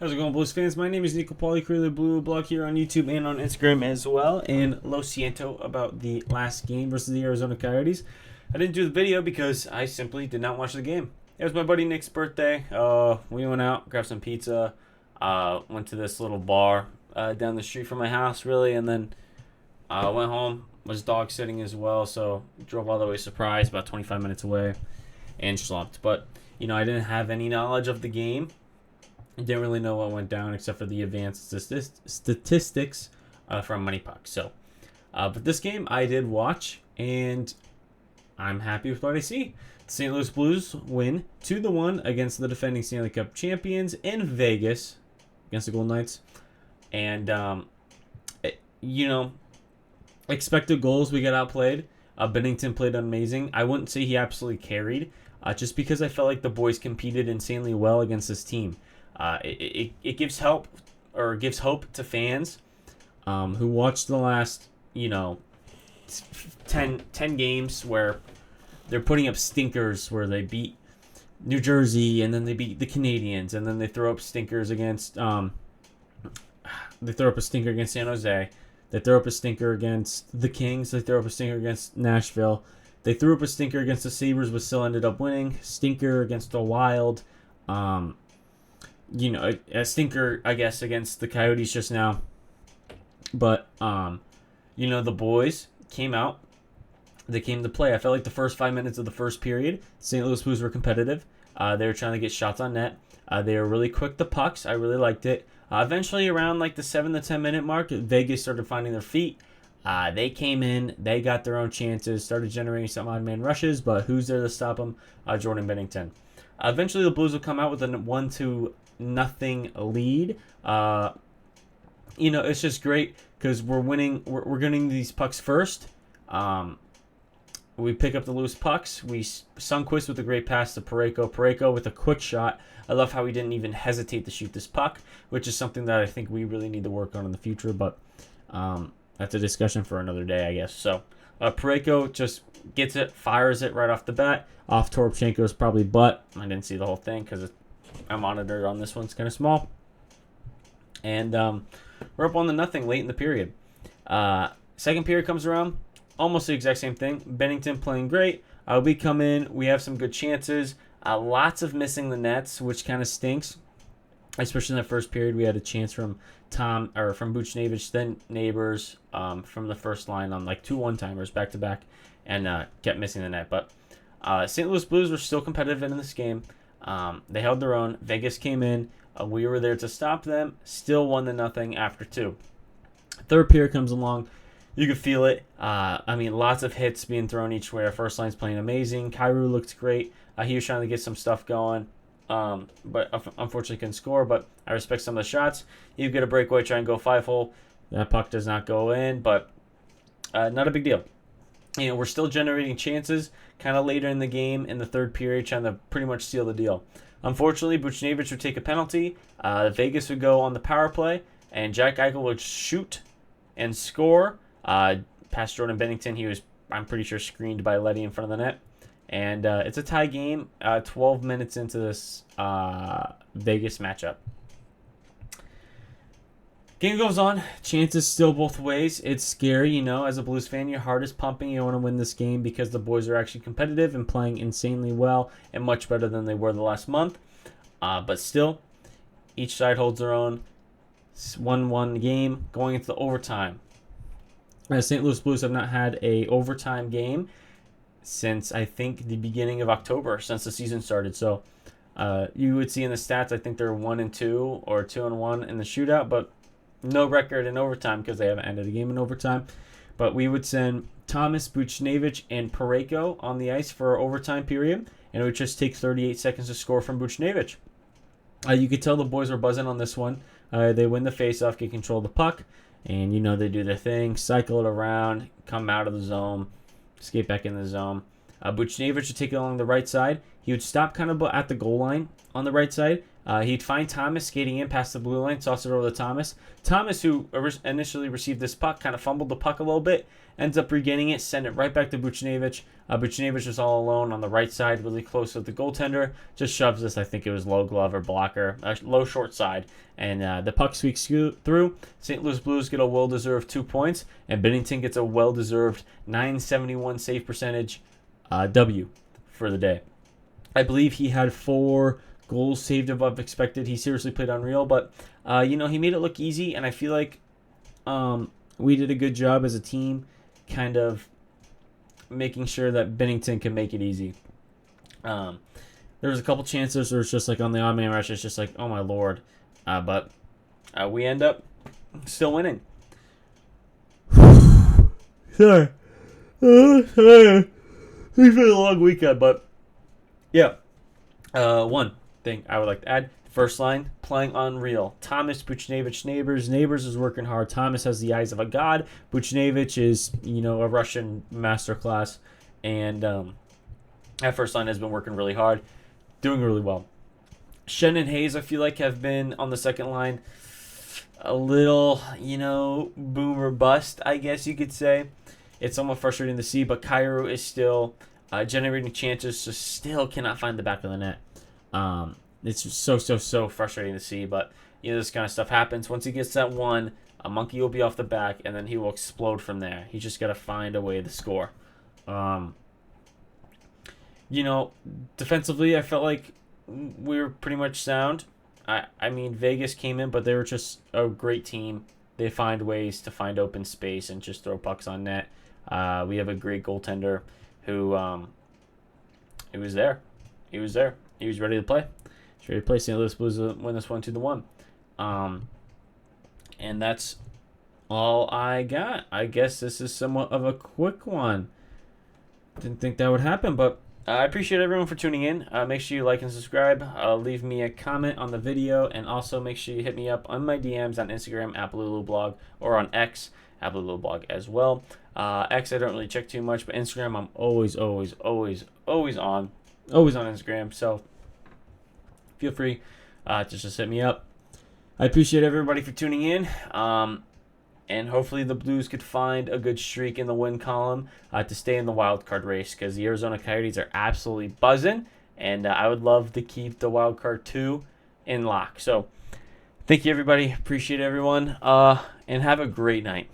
How's it going, Blues fans? My name is Nico Pauly, creator of BlueLouBlog here on YouTube and on Instagram as well. And Lo Siento about the last game versus the Arizona Coyotes. I didn't do the video because I simply did not watch the game. It was my buddy Nick's birthday. We went out, grabbed some pizza, went to this little bar down the street from my house, really, and then went home. Was dog sitting as well, so drove all the way Surprise, about 25 minutes away, and slumped. But, I didn't have any knowledge of the game. I didn't really know what went down except for the advanced statistics from Money Puck. So, but this game I did watch, and I'm happy with what I see. The St. Louis Blues win 2-1 against the defending Stanley Cup champions in Vegas against the Golden Knights. And, expected goals, we got outplayed. Binnington played amazing. I wouldn't say he absolutely carried, just because I felt like the boys competed insanely well against this team. It gives help or gives hope to fans who watched the last 10 games where they're putting up stinkers, where they beat New Jersey and then they beat the Canadiens and then they throw up stinkers against San Jose. They throw up a stinker against the Kings. They throw up a stinker against Nashville. They threw up a stinker against the Sabres, but still ended up winning. Stinker against the Wild. A stinker, I guess, against the Coyotes just now. But, the boys came out. They came to play. I felt like the first 5 minutes of the first period, St. Louis Blues were competitive. They were trying to get shots on net. They were really quick to pucks. I really liked it. Eventually, around like the 7 to 10 minute mark, Vegas started finding their feet. They came in. They got their own chances, started generating some odd man rushes, but who's there to stop them? Jordan Binnington. Eventually, the Blues will come out with a 1-0 lead. It's just great because we're winning. We're getting these pucks first. We pick up the loose pucks. Sundqvist with a great pass to Parayko. Parayko with a quick shot. I love how he didn't even hesitate to shoot this puck, which is something that I think we really need to work on in the future. But that's a discussion for another day, I guess. So Parayko just gets it, fires it right off the bat. Off Toropchenko's probably butt. I didn't see the whole thing because my monitor on this one's kind of small. And we're up 1-0 late in the period. Second period comes around. Almost the exact same thing. Binnington playing great. We come in. We have some good chances. Lots of missing the nets, which kind of stinks. Especially in the first period, we had a chance from from Buchnevich, then Neighbors from the first line on like 2 one-timers back-to-back, and kept missing the net. But St. Louis Blues were still competitive in this game. They held their own. Vegas came in. We were there to stop them. Still 1-0 after 2. Third period comes along. You could feel it. Lots of hits being thrown each way. Our first line's playing amazing. Kyrou looked great. He was trying to get some stuff going, but unfortunately couldn't score. But I respect some of the shots. You get a breakaway, try and go 5-hole. That puck does not go in, but not a big deal. We're still generating chances kind of later in the game in the third period, trying to pretty much seal the deal. Unfortunately, Buchnevich would take a penalty. Vegas would go on the power play, and Jack Eichel would shoot and score. Past Jordan Binnington, he was, I'm pretty sure, screened by Leddy in front of the net. And it's a tie game 12 minutes into this Vegas matchup. Game goes on. Chances still both ways. It's scary, as a Blues fan, your heart is pumping. You want to win this game because the boys are actually competitive and playing insanely well and much better than they were the last month. But still, each side holds their own. 1-1 game going into the overtime. St. Louis Blues have not had a overtime game since, I think, the beginning of October, since the season started. So you would see in the stats, I think they're 1-2 or 2-1 in the shootout, but no record in overtime because they haven't ended a game in overtime. But we would send Thomas, Buchnevich, and Parayko on the ice for our overtime period, and it would just take 38 seconds to score from Buchnevich. You could tell the boys were buzzing on this one. They win the faceoff, get control of the puck, and they do their thing, cycle it around, come out of the zone, skate back in the zone. Buchnevich would take it along the right side. He would stop kind of at the goal line on the right side, He'd find Thomas skating in past the blue line, toss it over to Thomas. Thomas, who initially received this puck, kind of fumbled the puck a little bit, ends up regaining it, send it right back to Buchnevich. Buchnevich was all alone on the right side, really close to the goaltender. Just shoves this, I think it was low glove or blocker, low short side. And the puck squeaks through. St. Louis Blues get a well-deserved 2 points, and Binnington gets a well-deserved 971 save percentage W for the day. I believe he had 4 goals saved above expected. He seriously played unreal, but he made it look easy, and I feel like we did a good job as a team kind of making sure that Binnington can make it easy. There was a couple chances where it's just like on the odd man rush, it's just like, oh my lord. But we end up still winning. Sorry. Sorry. It's been a long weekend, but yeah. One thing I would like to add. First line, playing unreal. Thomas, Buchnevich, Neighbors. Neighbors is working hard. Thomas has the eyes of a god. Buchnevich is, a Russian masterclass. And that first line has been working really hard. Doing really well. Shen and Hayes, I feel like, have been on the second line a little, boom or bust, I guess you could say. It's somewhat frustrating to see, but Kyrou is still generating chances, so still cannot find the back of the net. It's just so frustrating to see, but this kind of stuff happens. Once he gets that one, a monkey will be off the back, and then he will explode from there. He's just got to find a way to score. Defensively, I felt like we were pretty much sound. I mean, Vegas came in, but they were just a great team. They find ways to find open space and just throw pucks on net. We have a great goaltender who he was there. He was there. He was ready to play. He's ready to play. St. Louis Blues win this 1-1. And that's all I got. I guess this is somewhat of a quick one. Didn't think that would happen, but I appreciate everyone for tuning in. Make sure you like and subscribe. Leave me a comment on the video, and also make sure you hit me up on my DMs on Instagram at BlueLouBlog or on X at BlueLouBlog as well. X I don't really check too much, but Instagram I'm always on Instagram. So feel free to just hit me up. I appreciate everybody for tuning in. And hopefully the Blues could find a good streak in the win column to stay in the wild card race, because the Arizona Coyotes are absolutely buzzing, and I would love to keep the wild card 2 in lock. So thank you, everybody. Appreciate everyone, and have a great night.